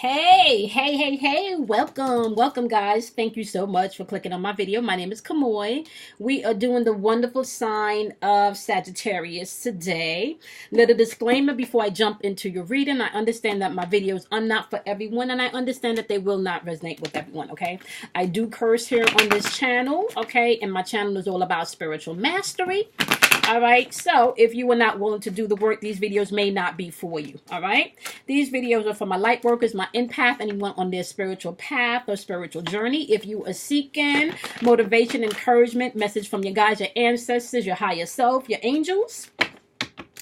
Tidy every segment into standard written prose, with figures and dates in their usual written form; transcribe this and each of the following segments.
Hey, welcome guys. Thank you so much for clicking on my video. My name is Kamoy. We are doing the wonderful sign of Sagittarius today. Little disclaimer before I jump into your reading. I understand that my videos are not for everyone, and I understand that they will not resonate with everyone, okay? I do curse here on this channel, okay? And my channel is all about spiritual mastery. All right, so if you are not willing to do the work, these videos may not be for you. All right, these videos are for my light workers, my empath, anyone on their spiritual path or spiritual journey. If you are seeking motivation, encouragement, message from your guides, your ancestors, your higher self, your angels,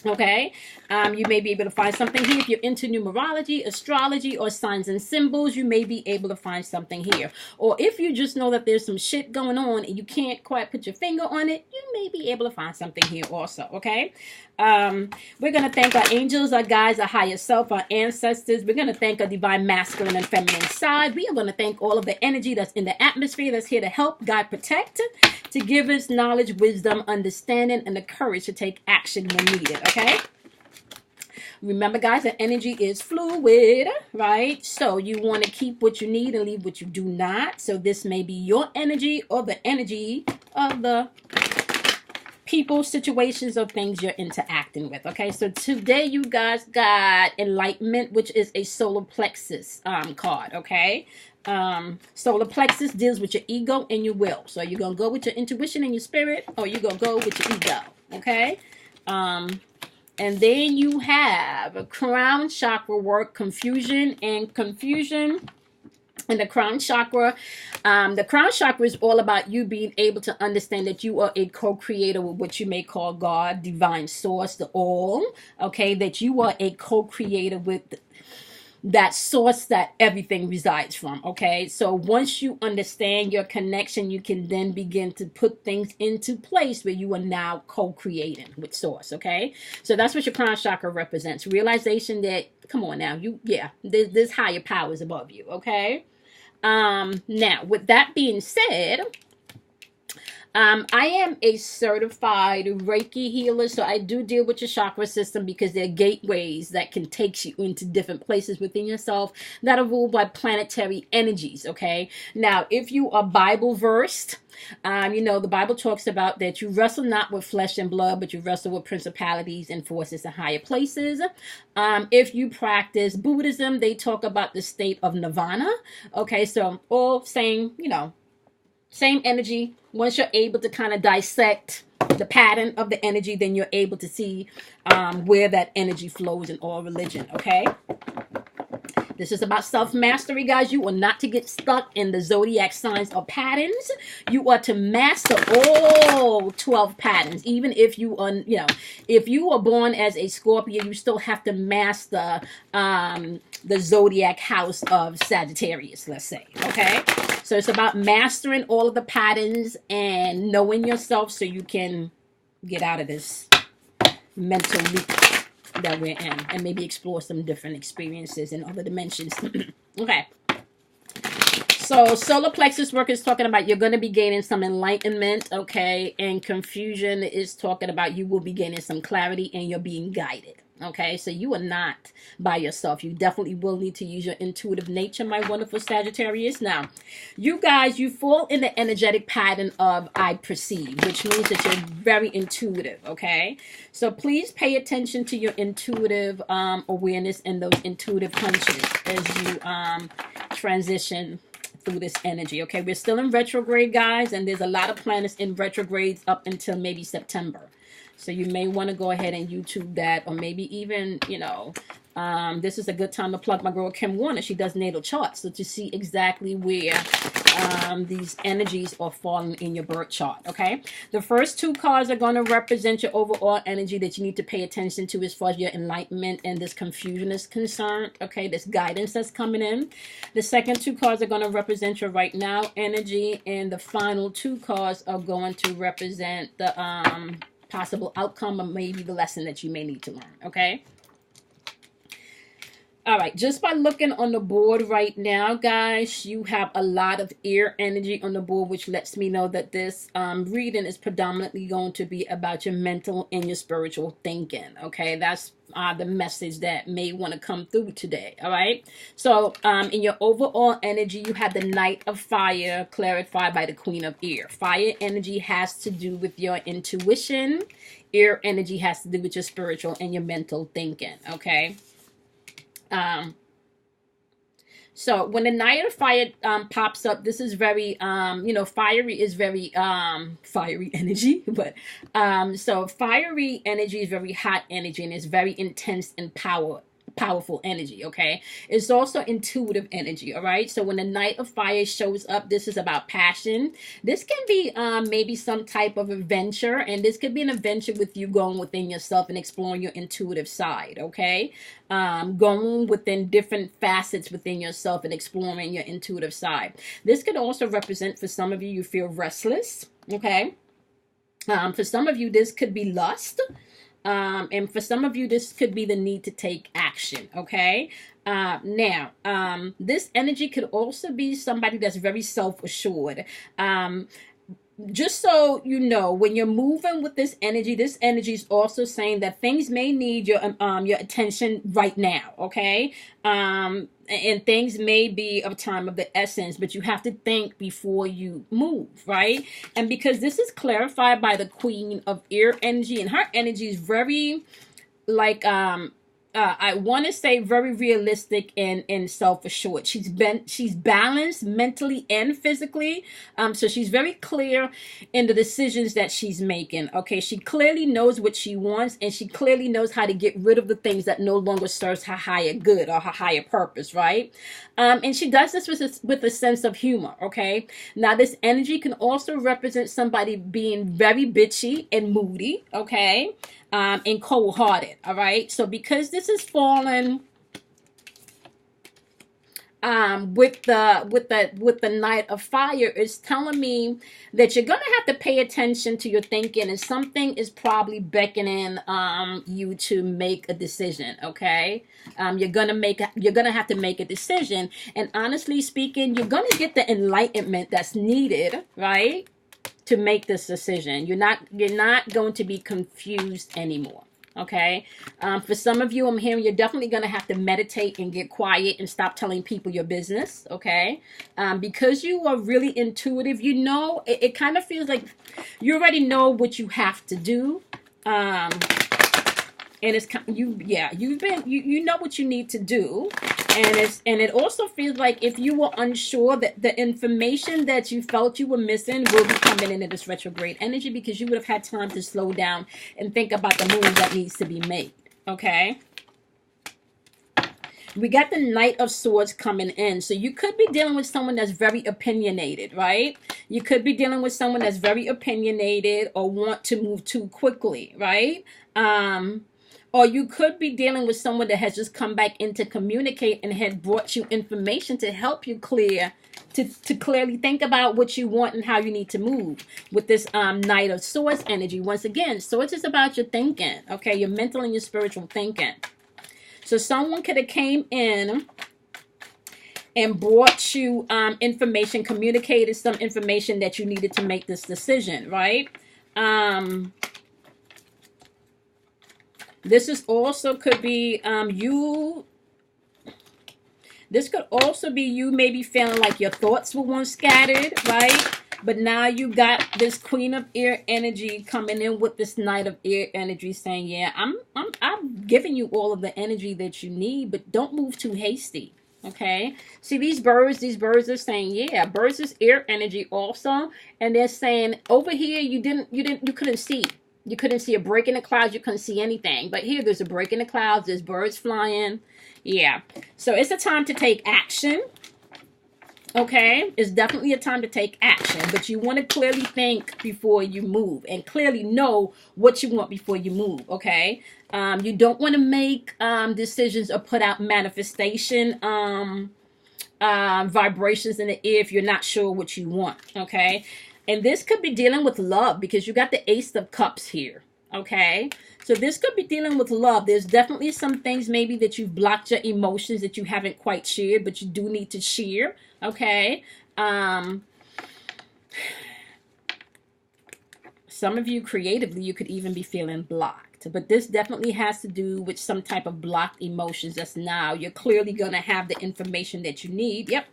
okay, you may be able to find something here. If you're into numerology, astrology, or signs and symbols, you may be able to find something here. Or if you just know that there's some shit going on and you can't quite put your finger on it, you may be able to find something here also, okay? We're going to thank our angels, our guides, our higher self, our ancestors. We're going to thank our divine masculine and feminine side. We are going to thank all of the energy that's in the atmosphere that's here to help, guide, protect, to give us knowledge, wisdom, understanding, and the courage to take action when needed, okay? Remember, guys, that energy is fluid, right? So you want to keep what you need and leave what you do not. So this may be your energy or the energy of the people, situations, or things you're interacting with, okay? So today you guys got Enlightenment, which is a solar plexus card, okay? Solar plexus deals with your ego and your will. So you're going to go with your intuition and your spirit, or you're going to go with your ego, okay? And then you have a crown chakra work, confusion. And the crown chakra is all about you being able to understand that you are a co-creator with what you may call God, divine source, the all, okay? That you are a co-creator with that source that everything resides from, okay? So once you understand your connection, you can then begin to put things into place where you are now co-creating with source, okay? So that's what your crown chakra represents. Realization that, come on now, there's higher powers above you, okay? Now, with that being said, I am a certified Reiki healer, so I do deal with your chakra system because they're gateways that can take you into different places within yourself that are ruled by planetary energies, okay? Now, if you are Bible versed, you know, the Bible talks about that you wrestle not with flesh and blood, but you wrestle with principalities and forces in higher places. If you practice Buddhism, they talk about the state of nirvana, okay? So all same, you know, same energy. Once you're able to kind of dissect the pattern of the energy, then you're able to see where that energy flows in all religion, okay? This is about self-mastery, guys. You are not to get stuck in the zodiac signs or patterns. You are to master all 12 patterns. Even if you are, you know, if you are born as a Scorpio, you still have to master the zodiac house of Sagittarius, let's say, okay? So it's about mastering all of the patterns and knowing yourself so you can get out of this mental loop that we're in and maybe explore some different experiences in other dimensions. Okay. So solar plexus work is talking about you're going to be gaining some enlightenment, okay? And confusion is talking about you will be gaining some clarity and you're being guided. Okay, so you are not by yourself. You definitely will need to use your intuitive nature, my wonderful Sagittarius. Now, you guys, you fall in the energetic pattern of I perceive, which means that you're very intuitive, okay? So please pay attention to your intuitive awareness and those intuitive hunches as you transition through this energy, okay? We're still in retrograde, guys, and there's a lot of planets in retrogrades up until maybe September. So you may want to go ahead and YouTube that, or maybe even, you know, this is a good time to plug my girl Kim Warner. She does natal charts, so to see exactly where these energies are falling in your birth chart, okay? The first two cards are going to represent your overall energy that you need to pay attention to as far as your enlightenment and this confusion is concerned, okay? This guidance that's coming in. The second two cards are going to represent your right now energy, and the final two cards are going to represent the possible outcome or maybe the lesson that you may need to learn, okay? All right, just by looking on the board right now, guys, you have a lot of air energy on the board, which lets me know that this reading is predominantly going to be about your mental and your spiritual thinking. Okay, that's the message that may want to come through today. All right, so in your overall energy, you have the Knight of Fire, clarified by the Queen of Air. Fire energy has to do with your intuition. Air energy has to do with your spiritual and your mental thinking. Okay. Um, So when the Knight of Fire pops up, this is very fiery is very fiery energy, but so fiery energy is very hot energy and it's very intense and powerful energy. Okay, it's also intuitive energy. All right, so when the Knight of Fire shows up, this is about passion. This can be maybe some type of adventure, and this could be an adventure with you going within yourself and exploring your intuitive side. Okay, going within different facets within yourself and exploring your intuitive side. This could also represent, for some of you, you feel restless. Okay, for some of you, this could be lust. And for some of you, this could be the need to take action. Okay. This energy could also be somebody that's very self-assured. Just so you know, when you're moving with this energy is also saying that things may need your attention right now. Okay. And things may be of time of the essence, but you have to think before you move, right? And because this is clarified by the Queen of Air energy, and her energy is very like I want to say very realistic and self-assured. She's balanced mentally and physically. So she's very clear in the decisions that she's making. Okay, she clearly knows what she wants, and she clearly knows how to get rid of the things that no longer serves her higher good or her higher purpose, right? And she does this with a sense of humor. Okay, now this energy can also represent somebody being very bitchy and moody. Okay. And cold-hearted. All right. So because this is fallen with the Knight of Fire, it's telling me that you're gonna have to pay attention to your thinking, and something is probably beckoning you to make a decision. Okay. You're gonna have to make a decision, and honestly speaking, you're gonna get the enlightenment that's needed, right, to make this decision. You're not going to be confused anymore. Okay. For some of you, I'm hearing you're definitely going to have to meditate and get quiet and stop telling people your business. Okay. Because you are really intuitive, you know, it kind of feels like you already know what you have to do. And it's you know what you need to do. And it also feels like if you were unsure, that the information that you felt you were missing will be coming into this retrograde energy, because you would have had time to slow down and think about the move that needs to be made. Okay. We got the Knight of Swords coming in. So you could be dealing with someone that's very opinionated, right? You could be dealing with someone that's very opinionated or want to move too quickly, right? Or you could be dealing with someone that has just come back in to communicate and had brought you information to help you to clearly think about what you want and how you need to move with this Knight of Swords energy. Once again, swords is about your thinking, okay? Your mental and your spiritual thinking. So someone could have came in and brought you information, communicated some information that you needed to make this decision, right? This is also could be you. This could also be you maybe feeling like your thoughts were once scattered, right? But now you got this Queen of Air energy coming in with this Knight of Air energy, saying, "Yeah, I'm giving you all of the energy that you need, but don't move too hasty." Okay. See these birds are saying, yeah, birds is air energy also, and they're saying over here you couldn't see. You couldn't see a break in the clouds. You couldn't see anything. But here, there's a break in the clouds. There's birds flying. Yeah. So it's a time to take action. Okay. It's definitely a time to take action. But you want to clearly think before you move. And clearly know what you want before you move. Okay. You don't want to make decisions or put out manifestation vibrations in the air if you're not sure what you want. Okay. And this could be dealing with love, because you got the Ace of Cups here. Okay, so this could be dealing with love. There's definitely some things maybe that you've blocked your emotions that you haven't quite shared, but you do need to share. Okay, some of you creatively, you could even be feeling blocked, but this definitely has to do with some type of blocked emotions. That's now you're clearly going to have the information that you need. Yep,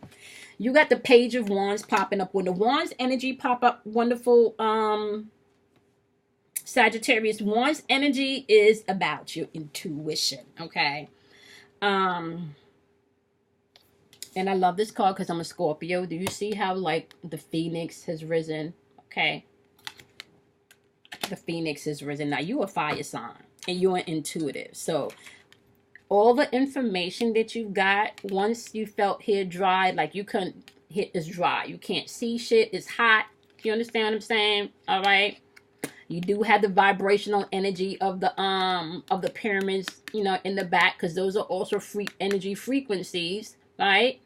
you got the Page of Wands popping up. When the Wands energy pop up, wonderful Sagittarius, Wands energy is about your intuition. Okay, and I love this card because I'm a Scorpio. Do you see how like the Phoenix has risen? Okay, the Phoenix has risen. Now you a fire sign and you're intuitive, so all the information that you got, once you felt hair dry, like you couldn't hit is dry, you can't see shit, it's hot. You understand what I'm saying? All right, you do have the vibrational energy of the pyramids, you know, in the back, because those are also free energy frequencies, right?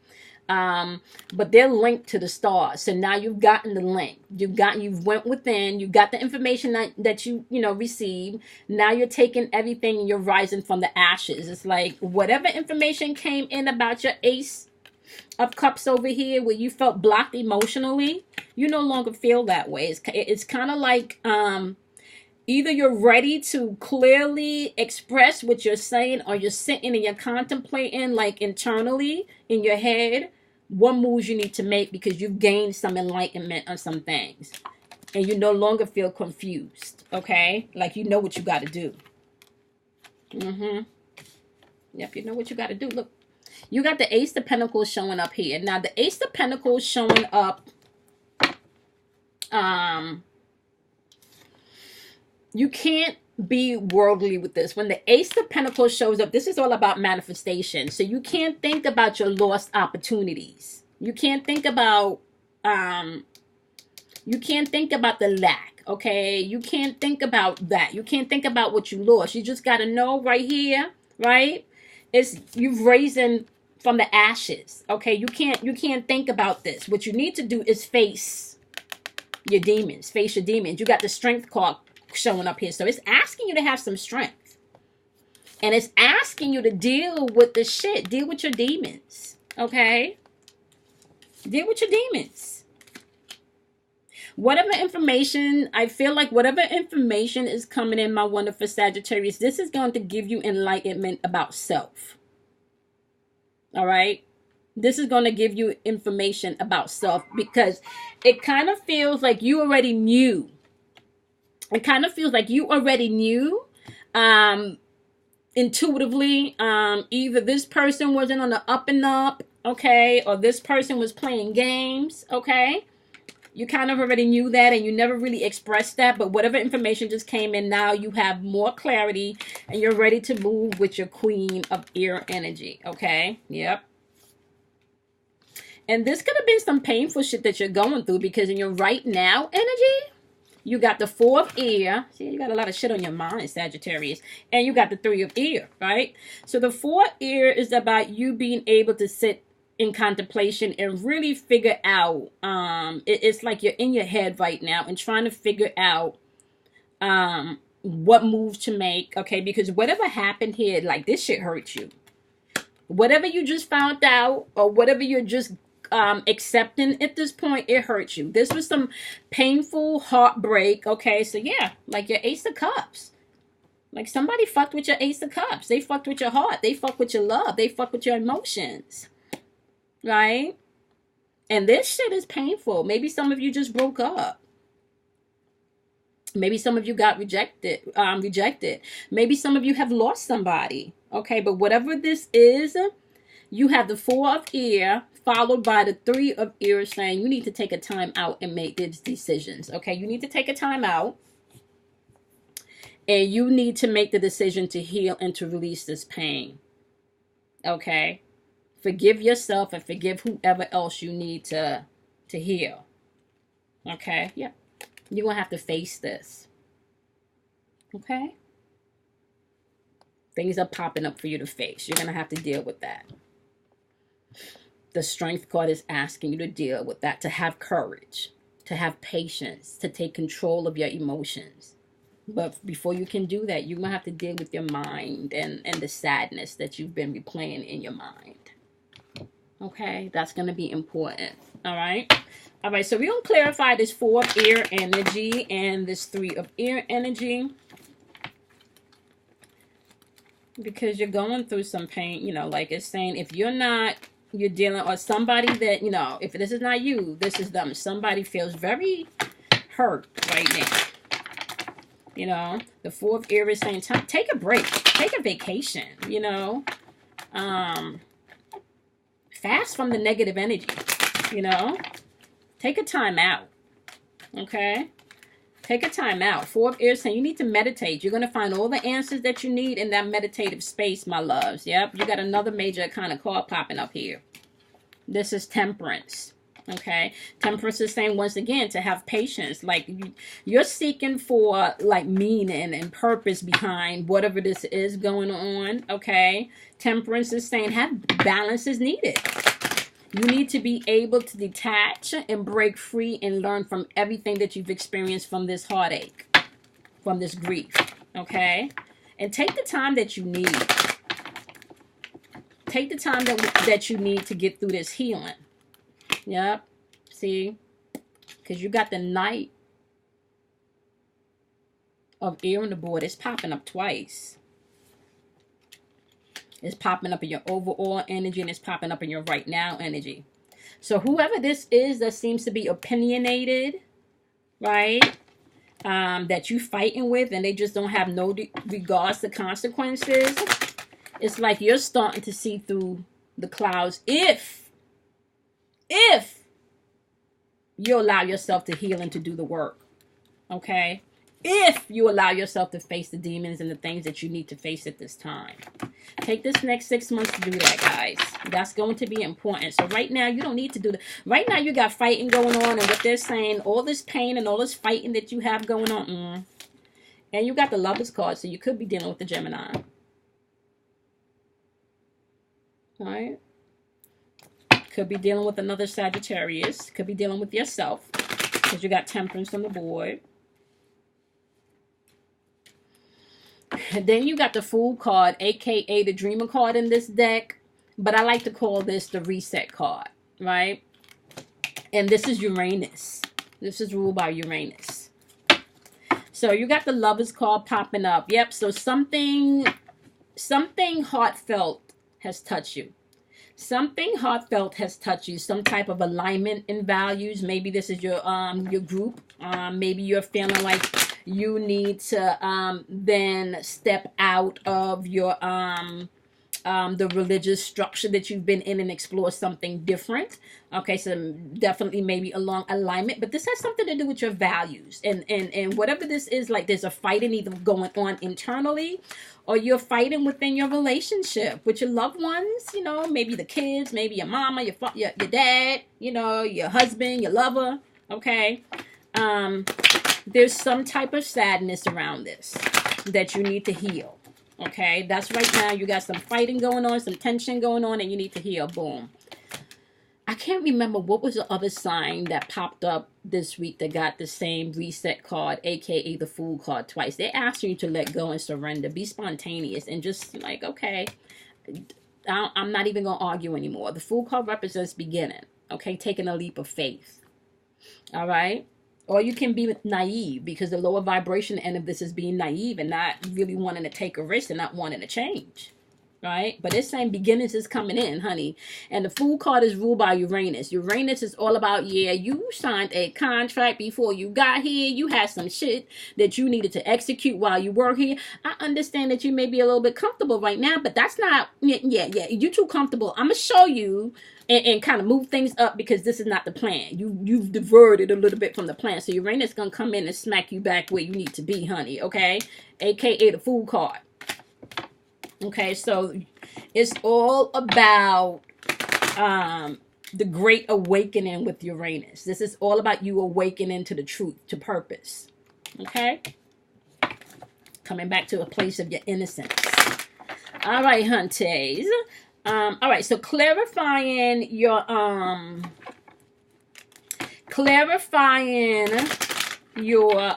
But they're linked to the stars. So now you've gotten the link. You've went within, you got the information that you know, received. Now you're taking everything and you're rising from the ashes. It's like whatever information came in about your Ace of Cups over here, where you felt blocked emotionally, you no longer feel that way. It's kind of like either you're ready to clearly express what you're saying, or you're sitting and you're contemplating, like internally in your head, what moves you need to make, because you've gained some enlightenment on some things and you no longer feel confused. Okay, like you know what you got to do. Yep, you know what you got to do. Look, you got the Ace of Pentacles showing up here. Now the Ace of Pentacles showing up, you can't be worldly with this. When the Ace of Pentacles shows up, this is all about manifestation. So you can't think about your lost opportunities. You can't think about the lack. Okay, you can't think about that. You can't think about what you lost. You just got to know right here, right? It's you've risen from the ashes. Okay, you can't think about this. What you need to do is face your demons. Face your demons. You got the Strength card showing up here, so it's asking you to have some strength, and it's asking you to deal with the shit, deal with your demons. Okay, deal with your demons. Whatever information, I feel like whatever information is coming in, my wonderful Sagittarius, this is going to give you enlightenment about self. All right, this is going to give you information about self, because it kind of feels like you already knew. It kind of feels like you already knew intuitively, either this person wasn't on the up and up, okay, or this person was playing games, okay. You kind of already knew that, and you never really expressed that, but whatever information just came in, now you have more clarity and you're ready to move with your Queen of Air energy. Okay, yep. And this could have been some painful shit that you're going through, because in your right now energy, you got the Four of Air. See, you got a lot of shit on your mind, Sagittarius. And you got the Three of Air, right? So the Four of Air is about you being able to sit in contemplation and really figure out. It's like you're in your head right now and trying to figure out what move to make. Okay, because whatever happened here, like this shit hurt you. Whatever you just found out, or whatever you're just accepting at this point, it hurts you. This was some painful heartbreak. Okay, so yeah, like your Ace of Cups, like somebody fucked with your Ace of Cups. They fucked with your heart. They fucked with your love. They fucked with your emotions, right? And this shit is painful. Maybe some of you just broke up. Maybe some of you got rejected. Maybe some of you have lost somebody. Okay, but whatever this is, you have the Four of Air followed by the Three of Air, saying you need to take a time out and make these decisions. Okay, you need to take a time out, and you need to make the decision to heal and to release this pain. Okay, forgive yourself and forgive whoever else you need to heal. Okay, yeah, you're gonna have to face this. Okay, things are popping up for you to face. You're gonna have to deal with that. The Strength card is asking you to deal with that, to have courage, to have patience, to take control of your emotions. But before you can do that, you're going to have to deal with your mind and the sadness that you've been replaying in your mind. Okay, that's going to be important. All right. All right, so we're going to clarify this 4 of air energy and this 3 of air energy. Because you're going through some pain, you know, like it's saying if you're not, you're dealing, or somebody that, you know, if this is not you, this is them. Somebody feels very hurt right now. You know, the 4 of air is saying, take a break, take a vacation, you know. Fast from the negative energy, you know. Take a time out, okay? Take a time out. 4 of air saying you need to meditate. You're going to find all the answers that you need in that meditative space, my loves. Yep, you got another major kind of card popping up here. This is temperance. Okay, temperance is saying once again to have patience. Like you're seeking for like meaning and purpose behind whatever this is going on. Okay, temperance is saying have balance is needed. You need to be able to detach and break free and learn from everything that you've experienced from this heartache, from this grief. Okay, and take the time that you need. Take the time that you need to get through this healing. Yep. See? Because you got the Knight of air on the board. It's popping up twice. It's popping up in your overall energy and it's popping up in your right now energy. So whoever this is that seems to be opinionated, right? That you fighting with and they just don't have no regards to consequences. It's like you're starting to see through the clouds if you allow yourself to heal and to do the work, okay? If you allow yourself to face the demons and the things that you need to face at this time. Take this next 6 months to do that, guys. That's going to be important. So right now, you don't need to do that. Right now, you got fighting going on, and what they're saying, all this pain and all this fighting that you have going on. And you got the Lovers card, so you could be dealing with the Gemini. All right? Could be dealing with another Sagittarius. Could be dealing with yourself. Because you got Temperance on the board. And then you got the Fool card, aka the Dreamer card in this deck. But I like to call this the Reset card. Right? And this is Uranus. This is ruled by Uranus. So you got the Lovers card popping up. Yep. So something heartfelt has touched you. Something heartfelt has touched you. Some type of alignment in values. Maybe this is your group. Maybe you're feeling like you need to then step out of your the religious structure that you've been in and explore something different. Okay, so definitely maybe along alignment, but this has something to do with your values and whatever this is. Like there's a fighting either going on internally, or you're fighting within your relationship with your loved ones. You know, maybe the kids, maybe your mama, your dad. You know, your husband, your lover. Okay, there's some type of sadness around this that you need to heal. Okay, that's right now. You got some fighting going on, some tension going on, and you need to heal. Boom. I can't remember what was the other sign that popped up this week that got the same Reset card, aka the Fool card twice. They're asking you to let go and surrender. Be spontaneous and just like, okay, I'm not even going to argue anymore. The Fool card represents beginning. Okay, taking a leap of faith. All right. Or you can be naive, because the lower vibration end of this is being naive and not really wanting to take a risk and not wanting to change. Right? But it's saying beginnings is coming in, honey. And the Fool card is ruled by Uranus. Uranus is all about, yeah, you signed a contract before you got here. You had some shit that you needed to execute while you were here. I understand that you may be a little bit comfortable right now, but that's not, yeah, you're too comfortable. I'm going to show you and kind of move things up, because this is not the plan. You've diverted a little bit from the plan. So Uranus is going to come in and smack you back where you need to be, honey. Okay? AKA the Fool card. Okay, so it's all about the great awakening with Uranus. This is all about you awakening to the truth, to purpose. Okay? Coming back to a place of your innocence. All right, hunties. All right, so clarifying your your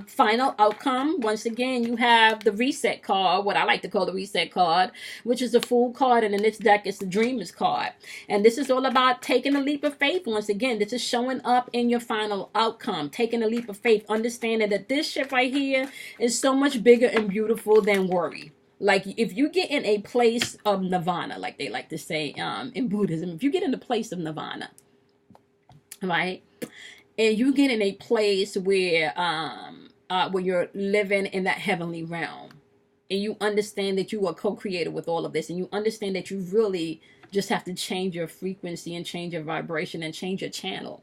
final outcome. Once again, you have the reset card, what I like to call the reset card, which is the Fool card, and in this deck it's the Dreamers card. And this is all about taking a leap of faith. Once again, this is showing up in your final outcome, taking a leap of faith, understanding that this shit right here is so much bigger and beautiful than worry. Like, if you get in a place of nirvana, like they like to say in Buddhism, if you get in the place of nirvana, right, and you get in a place where you're living in that heavenly realm, and you understand that you are co-creator with all of this, and you understand that you really just have to change your frequency and change your vibration and change your channel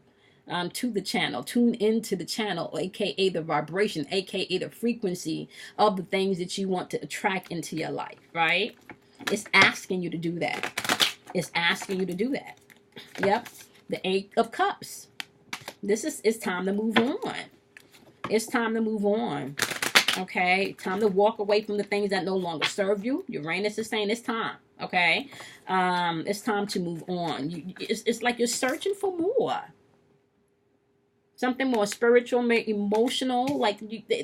to the channel, tune into the channel, aka the vibration, aka the frequency of the things that you want to attract into your life, right? It's asking you to do that. It's asking you to do that. Yep. The Eight of Cups. It's time to move on. It's time to move on. Okay? Time to walk away from the things that no longer serve you. Uranus is saying it's time. Okay? It's time to move on. It's like you're searching for more. Something more spiritual, more emotional. Like,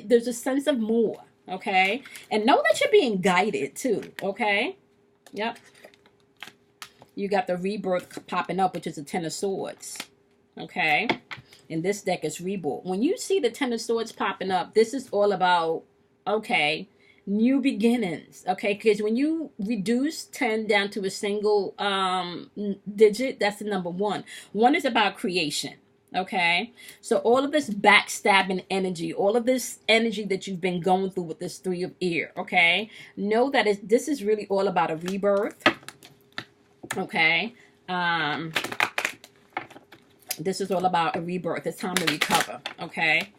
there's a sense of more. Okay? And know that you're being guided too. Okay? Yep. You got the Rebirth popping up, which is the Ten of Swords. Okay? In this deck is Rebirth. When you see the Ten of Swords popping up, this is all about, okay, new beginnings. Okay? Because when you reduce 10 down to a single digit, that's the number 1. 1 is about creation. Okay? So all of this backstabbing energy, all of this energy that you've been going through with this 3 of Air, okay? Know that this is really all about a rebirth. Okay? This is all about a rebirth. It's time to recover, okay?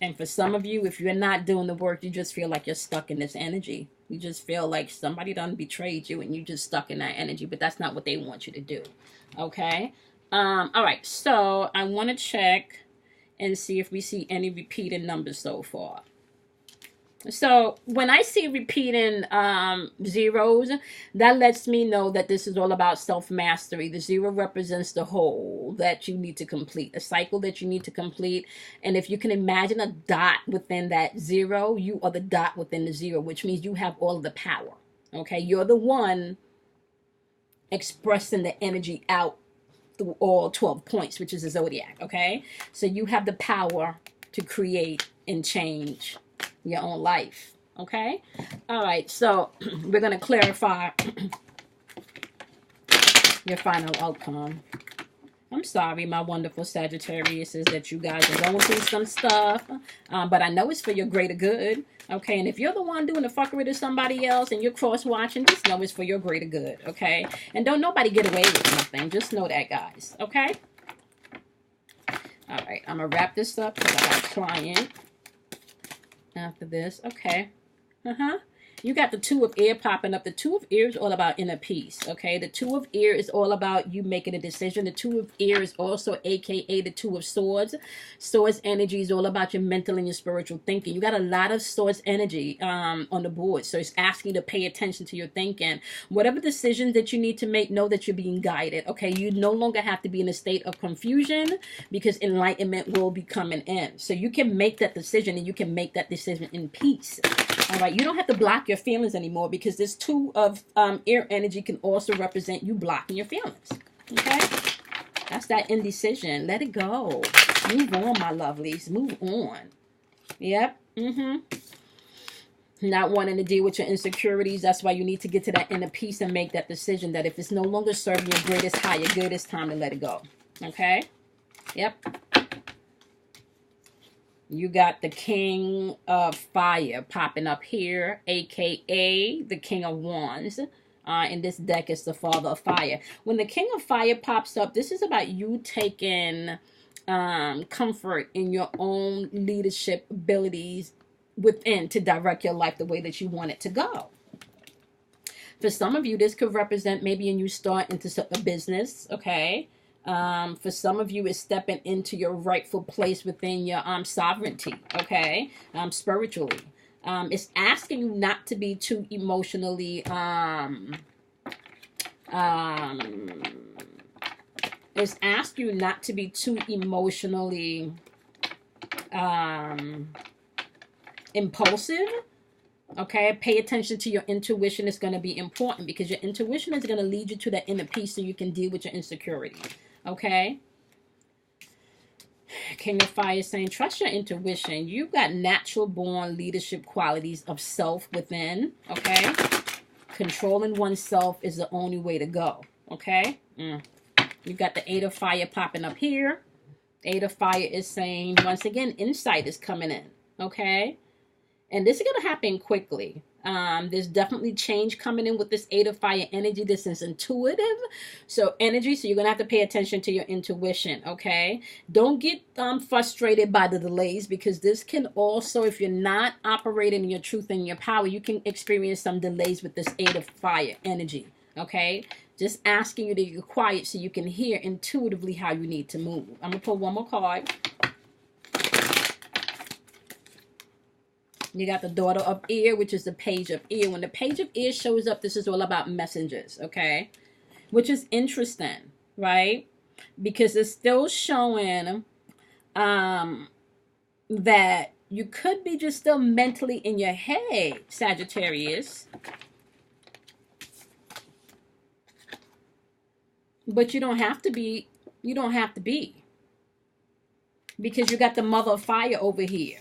And for some of you, if you're not doing the work, you just feel like you're stuck in this energy. You just feel like somebody done betrayed you and you just stuck in that energy, but that's not what they want you to do, okay? All right, so I want to check and see if we see any repeated numbers so far. So when I see repeating zeros, that lets me know that this is all about self-mastery. The 0 represents the whole that you need to complete, a cycle that you need to complete. And if you can imagine a dot within that 0, you are the dot within the 0, which means you have all of the power. Okay, you're the one expressing the energy out through all 12 points, which is the Zodiac. Okay, so you have the power to create and change your own life. Okay, all right, so we're going to clarify your final outcome. I'm sorry, my wonderful Sagittarius, is that you guys are going through some stuff, but I know it's for your greater good. Okay, and if you're the one doing the fuckery to somebody else and you're cross-watching, just know it's for your greater good. Okay, and don't nobody get away with nothing. Just know that, guys. Okay, all right, I'm gonna wrap this up because I got a client after this. Okay. You got the 2 of Air popping up. The 2 of Air is all about inner peace. Okay. The 2 of Air is all about you making a decision. The 2 of Air is also aka the 2 of Swords. Swords energy is all about your mental and your spiritual thinking. You got a lot of Swords energy on the board. So it's asking you to pay attention to your thinking. Whatever decisions that you need to make, know that you're being guided. Okay. You no longer have to be in a state of confusion because enlightenment will be coming in. So you can make that decision and you can make that decision in peace. All right, you don't have to block your feelings anymore because this 2 of Air energy can also represent you blocking your feelings. Okay, that's that indecision. Let it go. Move on, my lovelies. Move on. Yep. Not wanting to deal with your insecurities. That's why you need to get to that inner peace and make that decision that if it's no longer serving your greatest higher good, it's time to let it go. Okay. Yep. You got the King of Fire popping up here, aka the King of Wands. In this deck, it's the Father of Fire. When the King of Fire pops up, this is about you taking comfort in your own leadership abilities within to direct your life the way that you want it to go. For some of you, this could represent maybe a new start into a business, okay? For some of you, it's stepping into your rightful place within your sovereignty, okay? Spiritually. It's asking you not to be too emotionally it's asking you not to be too emotionally impulsive. Okay, pay attention to your intuition. Is going to be important because your intuition is going to lead you to that inner peace so you can deal with your insecurity. Okay. King of Fire is saying, trust your intuition. You've got natural born leadership qualities of self within. Okay. Controlling oneself is the only way to go. Okay. You've got the Eight of Fire popping up here. Eight of Fire is saying, once again, insight is coming in. Okay. And this is going to happen quickly. There's definitely change coming in with this Eight of Fire energy. This is intuitive. So energy. So you're going to have to pay attention to your intuition. Okay. Don't get frustrated by the delays, because this can also, if you're not operating in your truth and your power, you can experience some delays with this Eight of Fire energy. Okay. Just asking you to get quiet so you can hear intuitively how you need to move. I'm going to pull one more card. You got the Daughter of Air, which is the Page of Air. When the Page of Air shows up, this is all about messages, okay? Which is interesting, right? Because it's still showing that you could be just still mentally in your head, Sagittarius. But you don't have to be. You don't have to be. Because you got the Mother of Fire over here.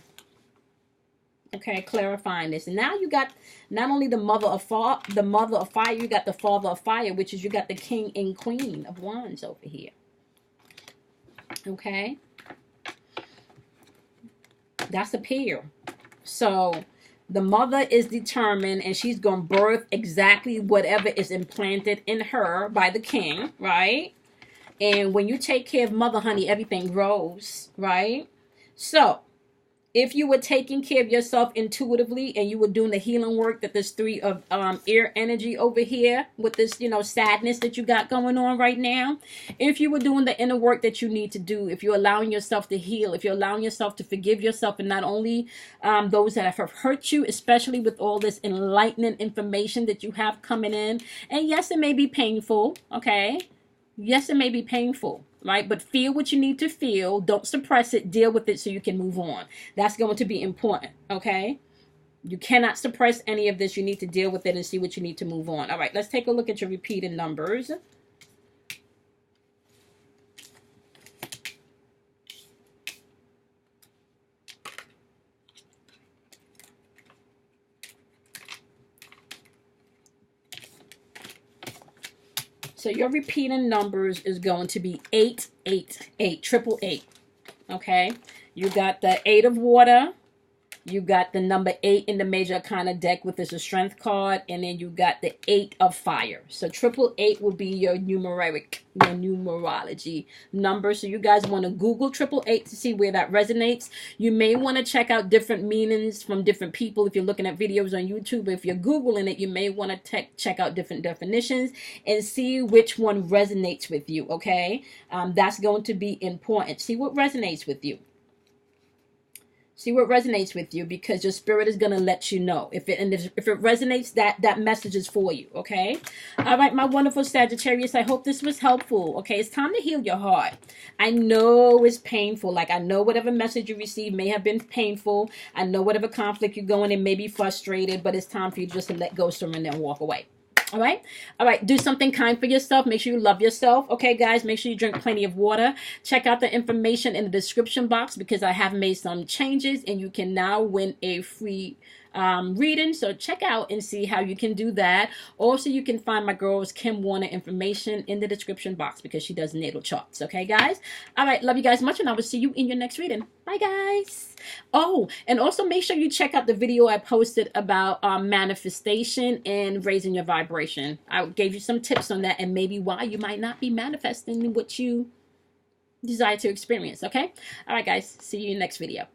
Okay, clarifying this. And now you got not only the Mother of Fire, you got the Father of Fire, which is you got the King and Queen of Wands over here. Okay. That's a pair. So the mother is determined, and she's going to birth exactly whatever is implanted in her by the king, right? And when you take care of mother, honey, everything grows, right? So if you were taking care of yourself intuitively and you were doing the healing work that this Three of Air energy over here with this, sadness that you got going on right now, if you were doing the inner work that you need to do, if you're allowing yourself to heal, if you're allowing yourself to forgive yourself, and not only those that have hurt you, especially with all this enlightening information that you have coming in. And yes, it may be painful, okay? Yes, it may be painful. Right? But feel what you need to feel. Don't suppress it. Deal with it so you can move on. That's going to be important. Okay? You cannot suppress any of this. You need to deal with it and see what you need to move on. All right. Let's take a look at your repeated numbers. So your repeating numbers is going to be 888, 888. Okay, you got the 8 of water, you got the number 8 in the major arcana deck, which is a strength card, and then you got the 8 of fire. So 888 will be your numerology number. So you guys want to Google 888 to see where that resonates. You may want to check out different meanings from different people if you're looking at videos on YouTube. If you're Googling it, you may want to check out different definitions and see which one resonates with you, okay? That's going to be important. See what resonates with you. See what resonates with you, because your spirit is going to let you know. If it resonates, that message is for you, okay? All right, my wonderful Sagittarius, I hope this was helpful, okay? It's time to heal your heart. I know it's painful. Like, I know whatever message you received may have been painful. I know whatever conflict you're going in may be frustrated, but it's time for you just to let go, surrender, and walk away. All right. All right. Do something kind for yourself. Make sure you love yourself. Okay, guys, make sure you drink plenty of water. Check out the information in the description box, because I have made some changes and you can now win a free reading. So check out and see how you can do that. Also, you can find my girl's Kim Warner information in the description box, because she does natal charts. Okay, guys. All right. Love you guys much, and I will see you in your next reading. Bye, guys. Oh, and also make sure you check out the video I posted about manifestation and raising your vibration. I gave you some tips on that and maybe why you might not be manifesting what you desire to experience. Okay. All right, guys. See you in the next video.